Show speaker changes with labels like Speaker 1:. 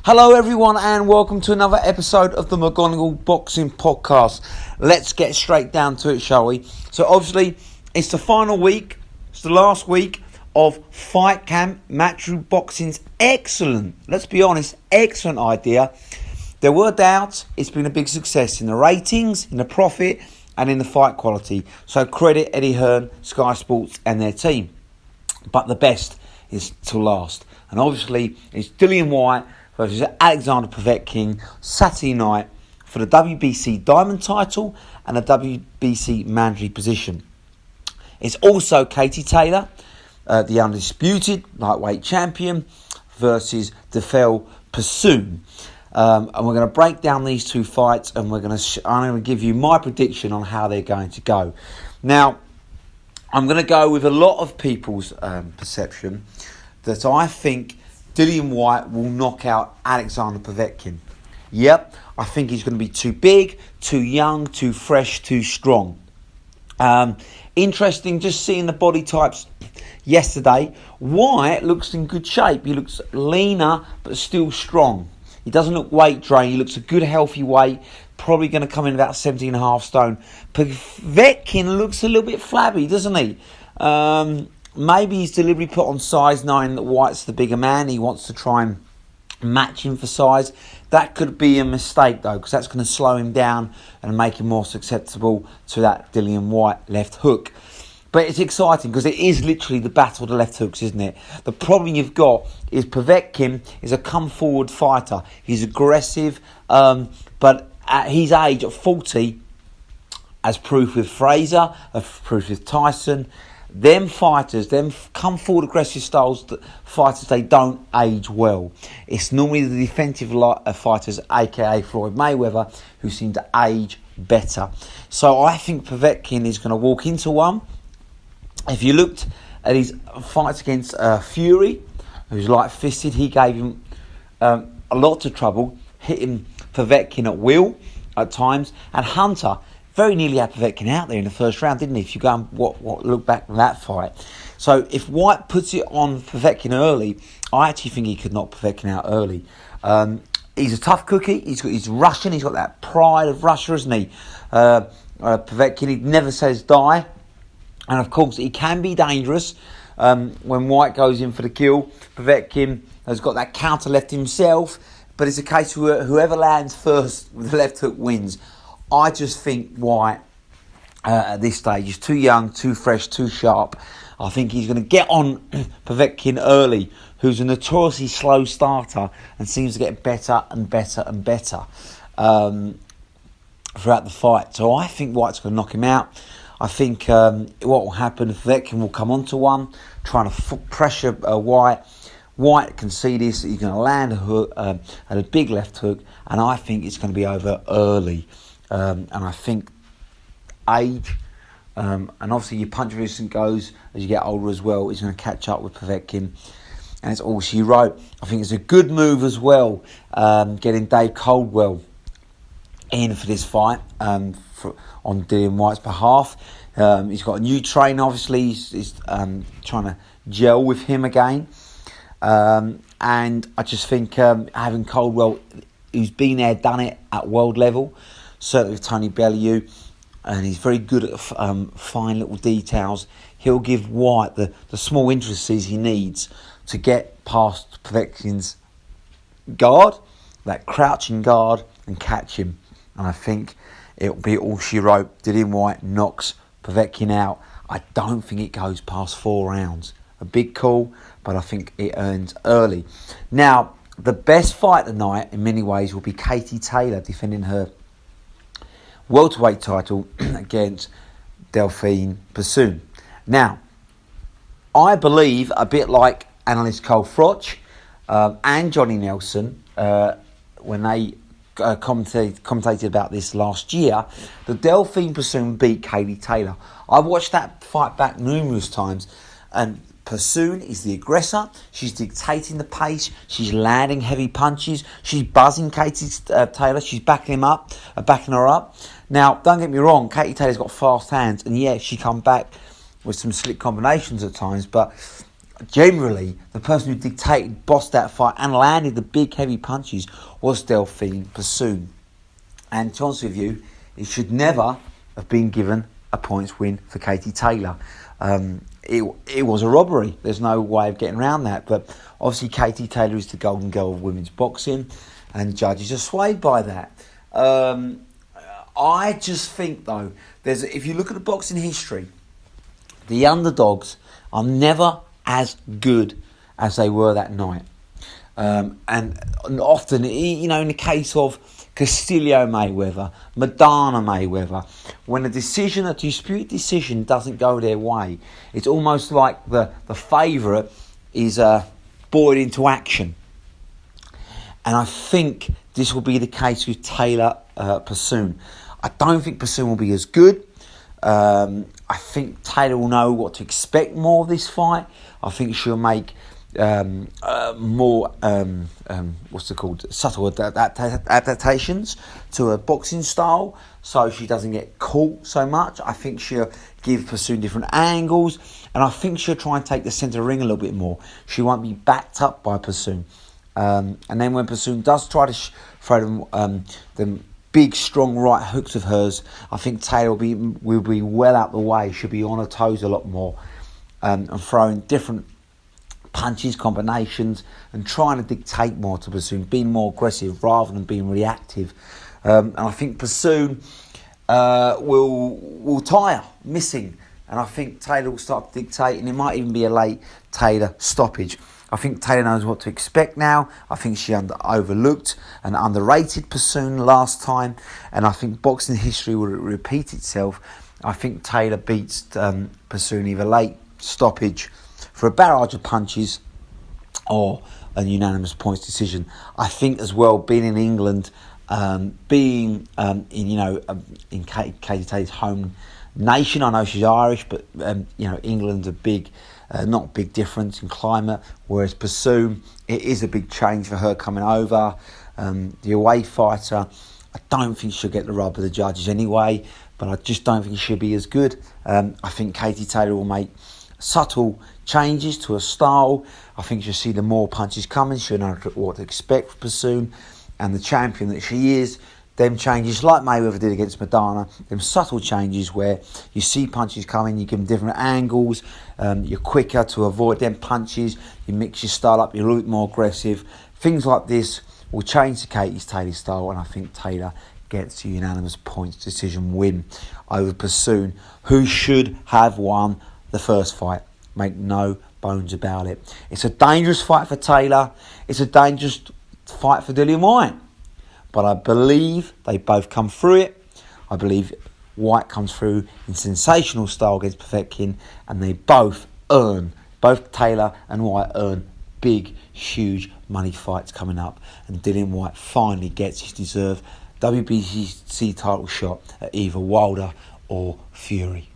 Speaker 1: Hello everyone and welcome to another episode of the McGonagall Boxing Podcast. Let's get straight down to it, shall we? So obviously it's the final week, it's the last week of Fight Camp. Matchroom Boxing's excellent, let's be honest, excellent idea. There were doubts, it's been a big success in the ratings, in the profit and in the fight quality. So credit Eddie Hearn, Sky Sports and their team. But the best is to last. And obviously it's Dillian Whyte versus Alexander Povetkin Saturday night for the WBC Diamond title and the WBC Mandatory position. It's also Katie Taylor, the undisputed lightweight champion, versus Persoon. And we're going to break down these two fights, and I'm going to give you my prediction on how they're going to go. Now, I'm going to go with a lot of people's perception that I think Dillian Whyte will knock out Alexander Povetkin. Yep, I think he's going to be too big, too young, too fresh, too strong. Interesting just seeing the body types yesterday. Whyte looks in good shape. He looks leaner but still strong. He doesn't look weight drained. He looks a good healthy weight. Probably going to come in about 17.5 stone. Povetkin looks a little bit flabby, doesn't he? Maybe he's deliberately put on size, knowing that Whyte's the bigger man. He wants to try and match him for size. That could be a mistake, though, because that's going to slow him down and make him more susceptible to that Dillian Whyte left hook. But it's exciting because it is literally the battle of the left hooks, isn't it? The problem you've got is Povetkin is a come-forward fighter. He's aggressive, but at his age, at 40, as proof with Fraser, as proof with Tyson, them fighters, them come forward aggressive styles, fighters, they don't age well. It's normally the defensive fighters, aka Floyd Mayweather, who seem to age better. So I think Povetkin is going to walk into one. If you looked at his fights against Fury, who's light-fisted, he gave him a lot of trouble, hitting Povetkin at will at times, and Hunter very nearly had Povetkin out there in the first round, didn't he? If you go and look back at that fight. So if Whyte puts it on Povetkin early, I actually think he could knock Povetkin out early. He's a tough cookie. He's Russian. He's got that pride of Russia, isn't he? Povetkin, he never says die. And of course, he can be dangerous when Whyte goes in for the kill. Povetkin has got that counter left himself. But it's a case where whoever lands first with the left hook wins. I just think Whyte at this stage is too young, too fresh, too sharp. I think he's going to get on Povetkin early, who's a notoriously slow starter and seems to get better and better and better throughout the fight. So I think Whyte's going to knock him out. I think what will happen, Povetkin will come onto one, trying to pressure Whyte. Whyte can see this, he's going to land a hook, at a big left hook, and I think it's going to be over early. And I think age, and obviously your punch resistance goes as you get older as well, is going to catch up with Povetkin, and it's all she wrote. I think it's a good move as well, getting Dave Coldwell in for this fight on Dillian Whyte's behalf. He's got a new trainer, obviously, he's trying to gel with him again, and I just think having Coldwell, who's been there, done it at world level, certainly with Tony Bellew, and he's very good at fine little details. He'll give Whyte the small intricacies he needs to get past Povetkin's guard, that crouching guard, and catch him. And I think it'll be all she wrote. Dillian Whyte knocks Povetkin out. I don't think it goes past 4 rounds. A big call, but I think it earns early. Now, the best fight tonight, in many ways, will be Katie Taylor defending her welterweight title against Delphine Persoon. Now, I believe, a bit like analyst Cole Froch and Johnny Nelson, when they commentated about this last year, the Delphine Persoon beat Katie Taylor. I've watched that fight back numerous times, and Persoon is the aggressor. She's dictating the pace. She's landing heavy punches. She's buzzing Katie Taylor. She's backing her up. Now, don't get me wrong, Katie Taylor's got fast hands, and yeah, she come back with some slick combinations at times, but generally, the person who dictated, bossed that fight and landed the big heavy punches was Delphine Persoon. And to be honest with you, it should never have been given a points win for Katie Taylor. It was a robbery. There's no way of getting around that. But obviously Katie Taylor is the golden girl of women's boxing, and judges are swayed by that. I just think, though, if you look at the boxing history, the underdogs are never as good as they were that night. And often, in the case of Castillo Mayweather, Madonna Mayweather, when a disputed decision doesn't go their way, it's almost like the favourite is buoyed into action. And I think this will be the case with Taylor Persoon. I don't think Persoon will be as good. I think Taylor will know what to expect more of this fight. I think she'll make more subtle adaptations to her boxing style, so she doesn't get caught so much. I think she'll give Persoon different angles, and I think she'll try and take the centre ring a little bit more. She won't be backed up by Persoon. And then when Persoon does try to throw them big, strong right hooks of hers, I think Taylor will be well out the way. She'll be on her toes a lot more, and throwing different punches, combinations, and trying to dictate more to Persoon, being more aggressive rather than being reactive. And I think Persoon will tire, missing, and I think Taylor will start to dictate, and it might even be a late Taylor stoppage. I think Taylor knows what to expect now. I think she overlooked and underrated Persoon last time, and I think boxing history will repeat itself. I think Taylor beats Persoon either late stoppage for a barrage of punches or a unanimous points decision. I think as well, being in England, being in Katie Taylor's home nation, I know she's Irish, but England's a big. Not big difference in climate, whereas Persoon, it is a big change for her coming over. The away fighter, I don't think she'll get the rub of the judges anyway, but I just don't think she'll be as good. I think Katie Taylor will make subtle changes to her style. I think she'll see the more punches coming. She'll know what to expect from Persoon, and the champion that she is. Them changes, like Mayweather did against Madonna, them subtle changes where you see punches coming, you give them different angles, you're quicker to avoid them punches, you mix your style up, you're a little bit more aggressive. Things like this will change to Katie Taylor's style, and I think Taylor gets a unanimous points decision win over Persoon, who should have won the first fight. Make no bones about it. It's a dangerous fight for Taylor. It's a dangerous fight for Dillian Whyte. But I believe they both come through it. I believe Whyte comes through in sensational style against Povetkin, and they both Taylor and Whyte earn big, huge money fights coming up. And Dillian Whyte finally gets his deserved WBC title shot at either Wilder or Fury.